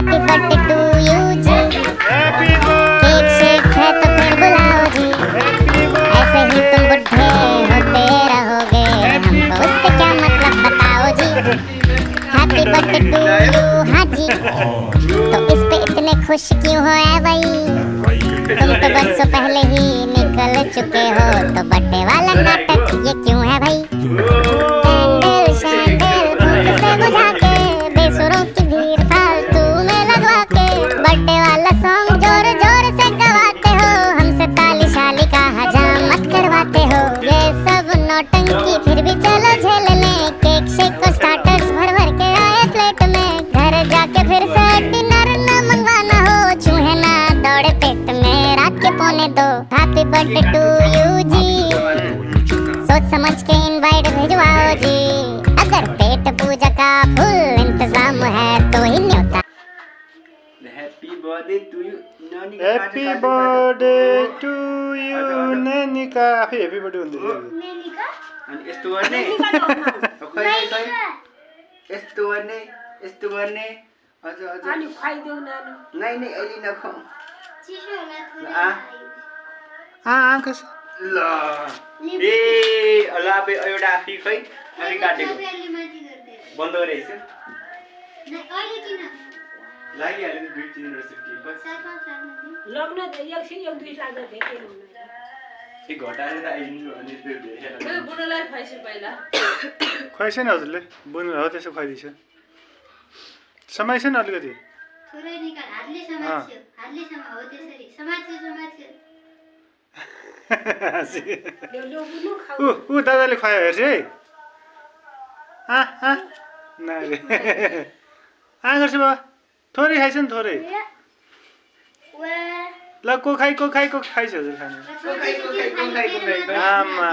Happy birthday to you जी। Happy cake shake है तो फिर बुलाओ जी। ऐसे ही तुम बुढ़े होते रहोगे, हमको उससे क्या मतलब बताओ जी। Happy birthday to you. हाँ जी, तो इस पे इतने खुश क्यों हो ऐ भाई? तुम तो बरसों पहले ही निकल चुके हो, तो बर्थडे वाला नाटक ये क्यों है भाई? कैंडल शैंडल फूंक से बुझा के, बेसुरों की भीड़ फालतू में लगवा के, बर्थडे वाला सॉन्ग जोर जोर से गवाते हो, हमसे ताली शाली का हजामत करवाते हो। ये सब नौटंकी फिर भी चलो झेल लें, केक शेक को स्टार्टर्स भर भर के आए प्लेट में, घर जाके फिर से डिनर न मंगवाना हो, चूहे ना दौड़े पेट में रात के 1:45। हैप्पी बर्थडे टू यू जी, सोच समझ के इनवाइट भिजवाओ जी, अगर पेट पूजा का फुल इंतजाम है तो ही न्योता। हैप्पी बर्थडे टु यु नानी। Happy birthday to you Nainika. आफै हैप्पी बर्थडे भन्दै अनि यस्तो गर्ने खै खै यस्तो गर्ने यस्तो गर्ने अझ अझ अनि खुवाइदेऊ नानु। नाइ नाइ अहिले नखाऊ चिसो होला थोरै कस ल ए ल अब एउटा आफै खै अनि काटेको बन्द गरेछ लागिहाल्यो नि 2-3 वर्ष लग्न एकछिन 1-2 लाग्दा भेट्यो ए घटाएर त आइदिन्छु अनि त्यो मेरो बुढोलाई खुवाइछु पहिला। खुवाइछ नि हजुरले बुनु हो त्यसो खुवाइदिन्छ समाइछ नि अलिकति थोरै निकाल, हातले समात्यो, हातले समा हो त्यसरी समात्यो समात्यो। ल्याउ बुनु खाऊ। ऊ दादाले खुवायो हेर्छु है। नारे गर्छु बाबा थोरै खाइछ नि थोरै। ल को खाइ खाइछ हजुर खानु। आमा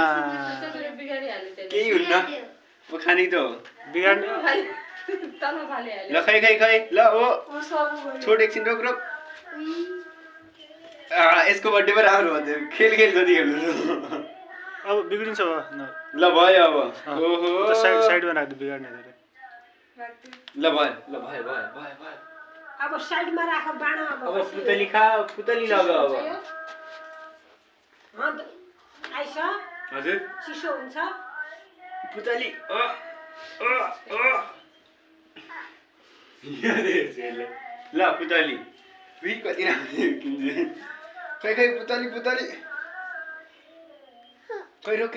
बिगारिहाल्यो त्यसले। केही हुन्न म खाने त हो बिगार्ने तल फालिहाल्यो। ल खै ल ओ छोड एकछिन रोक यसको बर्थडे पो राम्रो भयो खेल जति खेल्नु अब बिग्रिन्छ बाबा ल भयो अब ओहो साइडमा राख्दो बिगार्ने धेरै। ल भयो भयो अब साइडमा राख बाँड। अब पुतली खा पुतली लग अब आइस हजुर चिसो हुन्छ पुतली ल पुतली कति राम्रो खै पुतली खै रोक